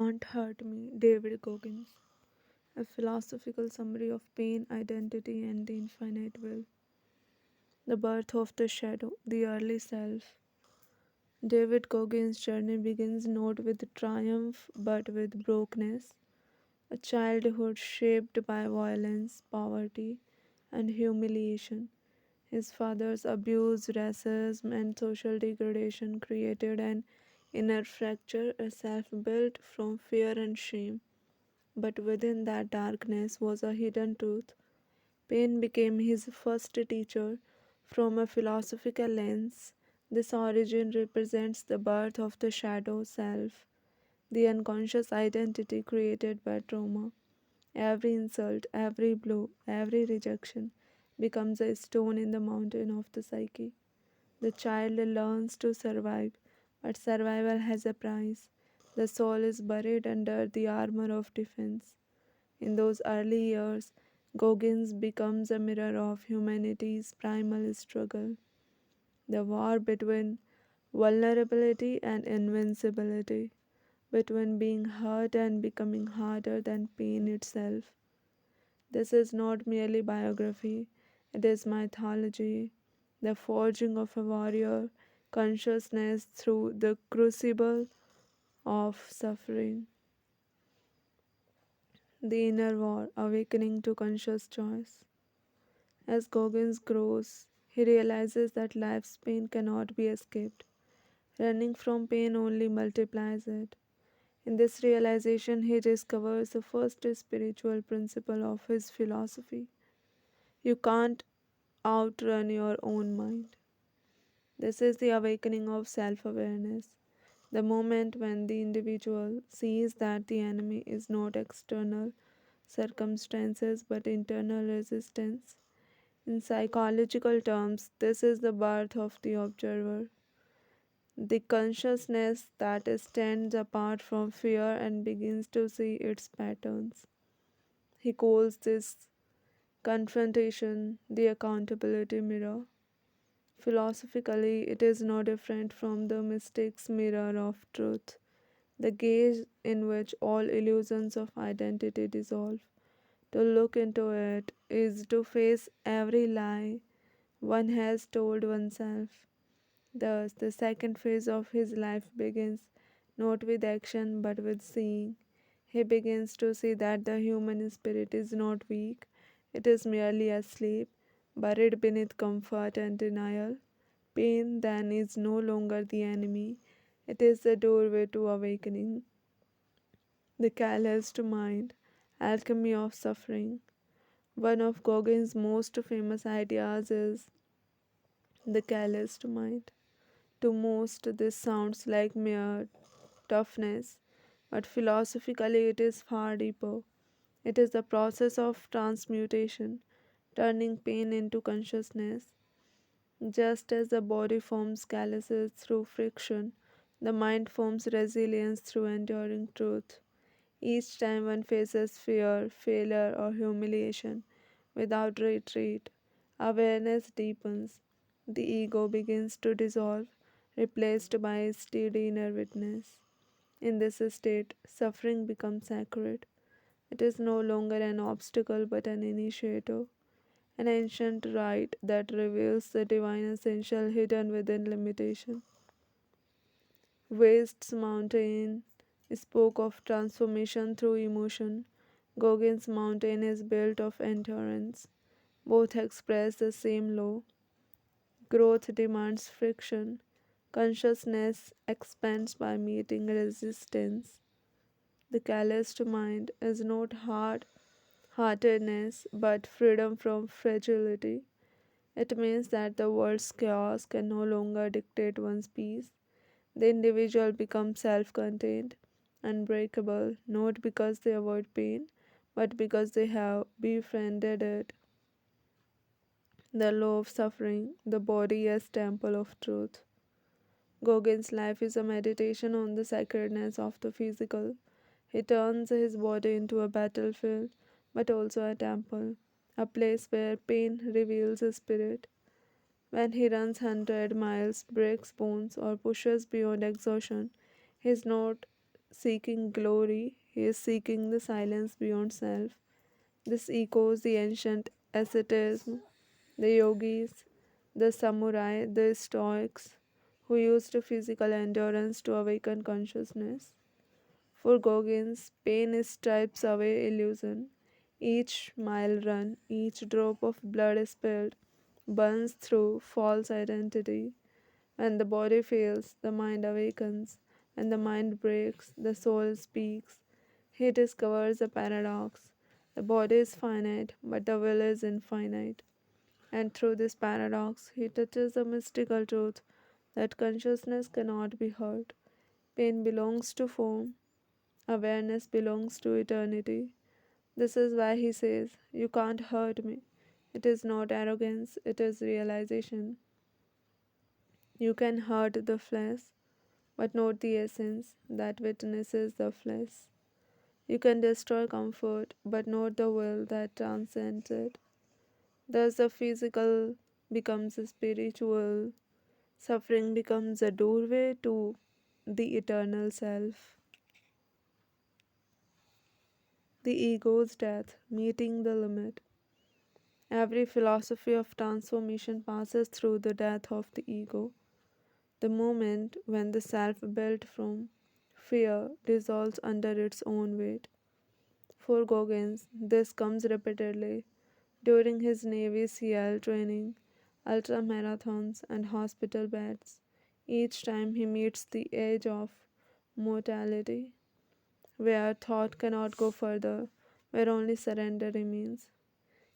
Can't Hurt Me, David Goggins. A philosophical summary of pain, identity, and the infinite will. The birth of the shadow, the early self. David Goggins' journey begins not with triumph but with brokenness, a childhood shaped by violence, poverty, and humiliation. His father's abuse, racism, and social degradation created an inner fracture, a self built from fear and shame. But within that darkness was a hidden truth. Pain became his first teacher. From a philosophical lens, this origin represents the birth of the shadow self, the unconscious identity created by trauma. Every insult, every blow, every rejection becomes a stone in the mountain of the psyche. The child learns to survive, but survival has a price. The soul is buried under the armor of defense. In those early years, Goggins becomes a mirror of humanity's primal struggle, the war between vulnerability and invincibility, between being hurt and becoming harder than pain itself. This is not merely biography, it is mythology, the forging of a warrior consciousness through the crucible of suffering, the inner war awakening to conscious choice. As Goggins grows, he realizes that life's pain cannot be escaped. Running from pain only multiplies it. In this realization, he discovers the first spiritual principle of his philosophy. You can't outrun your own mind. This is the awakening of self awareness, the moment when the individual sees that the enemy is not external circumstances but internal resistance. In psychological terms, this is the birth of the observer, the consciousness that stands apart from fear and begins to see its patterns. He calls this confrontation the accountability mirror. Philosophically, it is no different from the mystic's mirror of truth, the gaze in which all illusions of identity dissolve. To look into it is to face every lie one has told oneself. Thus, the second phase of his life begins not with action but with seeing. He begins to see that the human spirit is not weak, it is merely asleep, buried beneath comfort and denial. Pain then is no longer the enemy, it is the doorway to awakening. The calloused mind, alchemy of suffering. One of Gauguin's most famous ideas is the calloused mind. To most, this sounds like mere toughness, but philosophically, it is far deeper. It is the process of transmutation, turning pain into consciousness. Just as the body forms calluses through friction, the mind forms resilience through enduring truth. Each time one faces fear, failure, or humiliation without retreat, awareness deepens. The ego begins to dissolve, replaced by a steady inner witness. In this state, suffering becomes sacred. It is no longer an obstacle but an initiator, an ancient rite that reveals the divine essential hidden within limitation. Wast's Mountain spoke of transformation through emotion. Gauguin's mountain is built of endurance. Both express the same law. Growth demands friction. Consciousness expands by meeting resistance. The calloused mind is not hard heartedness but freedom from fragility. It means that the world's chaos can no longer dictate one's peace. The individual becomes self contained, unbreakable, not because they avoid pain, but because they have befriended it. The law of suffering, the body as temple of truth. Gauguin's life is a meditation on the sacredness of the physical. He turns his body into a battlefield, but also a temple, a place where pain reveals his spirit. When he runs 100 miles, breaks bones, or pushes beyond exhaustion, he is not seeking glory, he is seeking the silence beyond self. This echoes the ancient asceticism, the yogis, the samurai, the stoics, who used physical endurance to awaken consciousness. For Goggins, pain strips away illusion. Each mile run, each drop of blood spilled, burns through false identity. When the body fails, the mind awakens. When the mind breaks, the soul speaks. He discovers a paradox. The body is finite, but the will is infinite. And through this paradox, he touches the mystical truth that consciousness cannot be hurt. Pain belongs to form, awareness belongs to eternity. This is why he says, "You can't hurt me." It is not arrogance, it is realization. You can hurt the flesh, but not the essence that witnesses the flesh. You can destroy comfort, but not the will that transcends it. Thus, the physical becomes spiritual, suffering becomes a doorway to the eternal self. The ego's death, meeting the limit. Every philosophy of transformation passes through the death of the ego, the moment when the self built from fear dissolves under its own weight. For Goggins, this comes repeatedly during his Navy SEAL training, ultra marathons, and hospital beds. Each time he meets the edge of mortality, where thought cannot go further, where only surrender remains.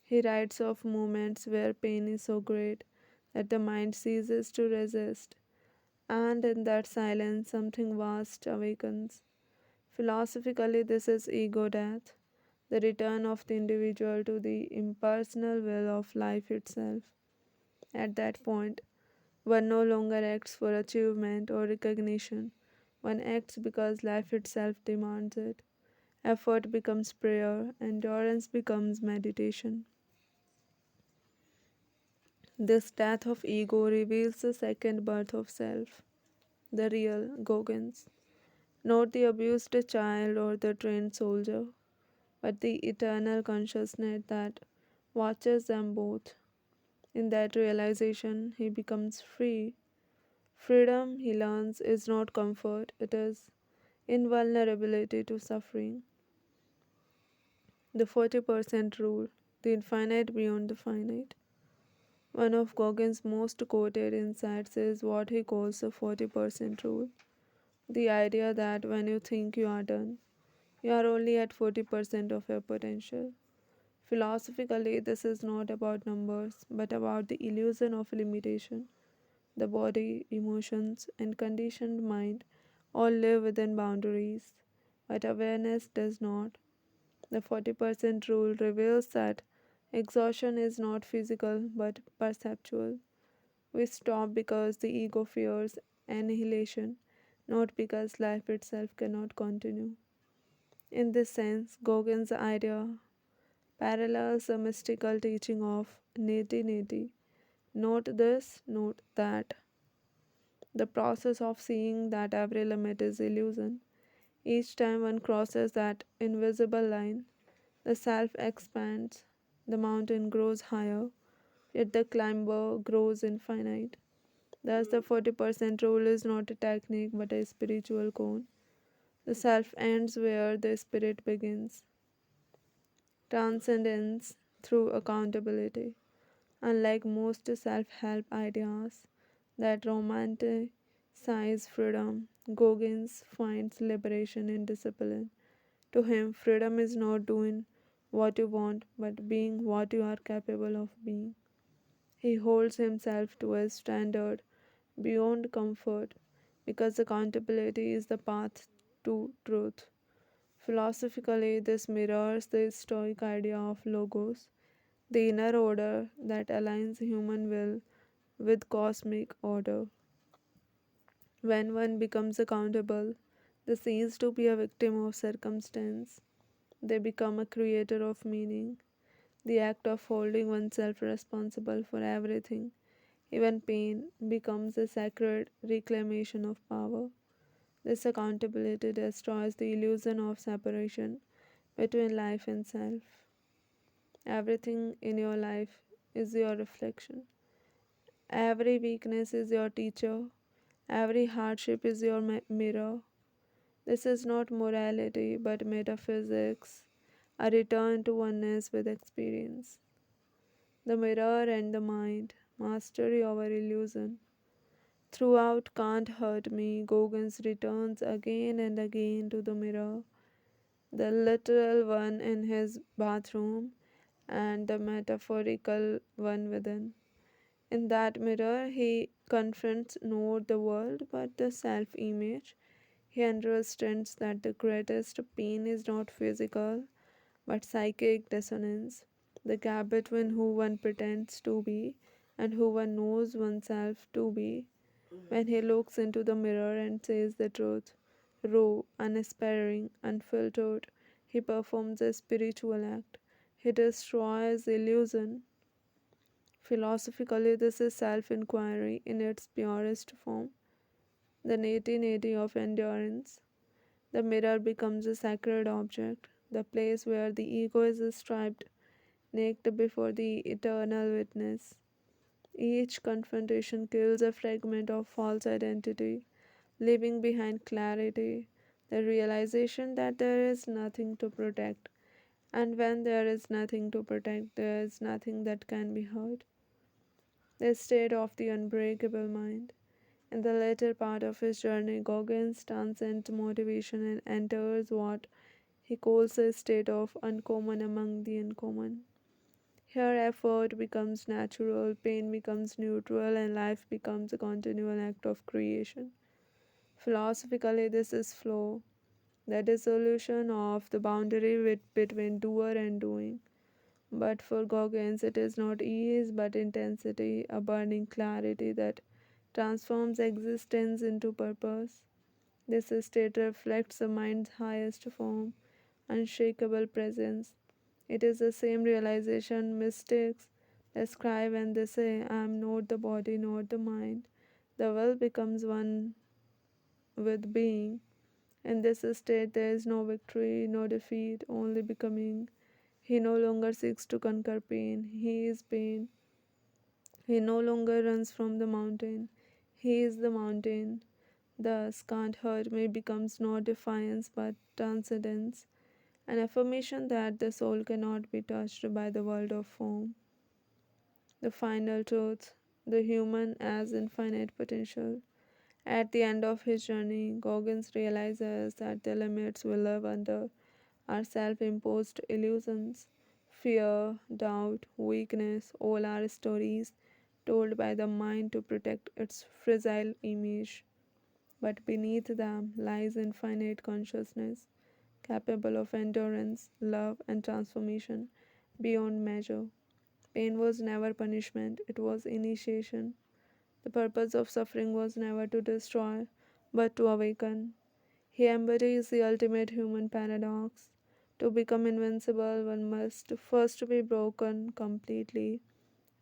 He writes of moments where pain is so great that the mind ceases to resist, and in that silence, something vast awakens. Philosophically, this is ego death, the return of the individual to the impersonal will of life itself. At that point, one no longer acts for achievement or recognition. One acts because life itself demands it. Effort becomes prayer, endurance becomes meditation. This death of ego reveals the second birth of self, the real Goggins, not the abused child or the trained soldier, but the eternal consciousness that watches them both. In that realization, he becomes free. Freedom, he learns, is not comfort, it is invulnerability to suffering. The 40% rule, the infinite beyond the finite. One of Gauguin's most quoted insights is what he calls the 40% rule. The idea that when you think you are done, you are only at 40% of your potential. Philosophically, this is not about numbers, but about the illusion of limitation. The body, emotions, and conditioned mind all live within boundaries, but awareness does not. The 40% rule reveals that exhaustion is not physical but perceptual. We stop because the ego fears annihilation, not because life itself cannot continue. In this sense, Gauguin's idea parallels the mystical teaching of neti neti, not this, not that. The process of seeing that every limit is illusion. Each time one crosses that invisible line, the self expands, the mountain grows higher, yet the climber grows infinite. Thus, the 40% rule is not a technique but a spiritual cone. The self ends where the spirit begins. Transcendence through accountability. Unlike most self help ideas that romanticize freedom, Goggins finds liberation in discipline. To him, freedom is not doing what you want, but being what you are capable of being. He holds himself to a standard beyond comfort because accountability is the path to truth. Philosophically, this mirrors the Stoic idea of logos, the inner order that aligns human will with cosmic order. When one becomes accountable, they cease to be a victim of circumstance. They become a creator of meaning. The act of holding oneself responsible for everything, even pain, becomes a sacred reclamation of power. This accountability destroys the illusion of separation between life and self. Everything in your life is your reflection. Every weakness is your teacher. Every hardship is your mirror. This is not morality but metaphysics, a return to oneness with experience. The mirror and the mind, mastery over illusion. Throughout Can't Hurt Me, Gauguin returns again and again to the mirror, the literal one in his bathroom and the metaphorical one within. In that mirror, he confronts not the world but the self image. He understands that the greatest pain is not physical but psychic dissonance, the gap between who one pretends to be and who one knows oneself to be. When he looks into the mirror and says the truth, raw, unaspiring, unfiltered, he performs a spiritual act. He destroys illusion. Philosophically, this is self inquiry in its purest form, the nativity of endurance. The mirror becomes a sacred object, the place where the ego is stripped naked before the eternal witness. Each confrontation kills a fragment of false identity, leaving behind clarity, the realization that there is nothing to protect. And when there is nothing to protect, there is nothing that can be hurt. The state of the unbreakable mind. In the later part of his journey, Goggins transcends motivation and enters what he calls a state of uncommon among the uncommon. Here, effort becomes natural, pain becomes neutral, and life becomes a continual act of creation. Philosophically, this is flow, the dissolution of the boundary between doer and doing. But for Goggins, it is not ease but intensity, a burning clarity that transforms existence into purpose. This state reflects the mind's highest form, unshakable presence. It is the same realization mystics describe when they say, I am not the body, not the mind. The will becomes one with being. In this state, there is no victory, no defeat, only becoming. He no longer seeks to conquer pain, he is pain. He no longer runs from the mountain, he is the mountain. Thus, Can't Hurt Me becomes not defiance but transcendence, an affirmation that the soul cannot be touched by the world of form. The final truth, the human as infinite potential. At the end of his journey, Goggins realizes that the limits we live under are self imposed illusions. Fear, doubt, weakness, all are stories told by the mind to protect its fragile image. But beneath them lies infinite consciousness, capable of endurance, love, and transformation beyond measure. Pain was never punishment, it was initiation. The purpose of suffering was never to destroy, but to awaken. He embodies the ultimate human paradox. To become invincible, one must first be broken completely.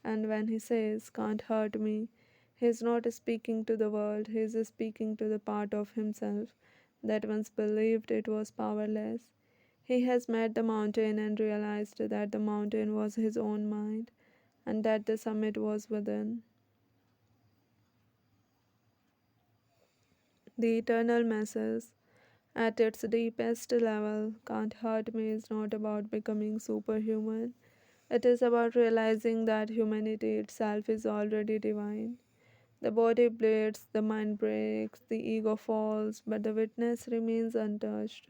And when he says, Can't hurt me, he is not speaking to the world, he is speaking to the part of himself that once believed it was powerless. He has met the mountain and realized that the mountain was his own mind and that the summit was within. The eternal message, at its deepest level, Can't Hurt Me is not about becoming superhuman. It is about realizing that humanity itself is already divine. The body bleeds, the mind breaks, the ego falls, but the witness remains untouched.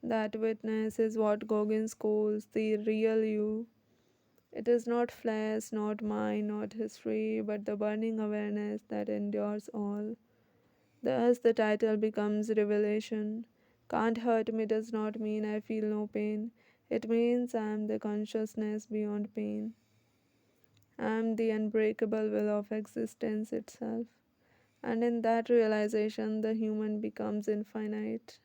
That witness is what Goggins calls the real you. It is not flesh, not mind, not history, but the burning awareness that endures all. Thus, the title becomes Revelation. Can't hurt me does not mean I feel no pain. It means I am the consciousness beyond pain. I am the unbreakable will of existence itself. And in that realization, the human becomes infinite.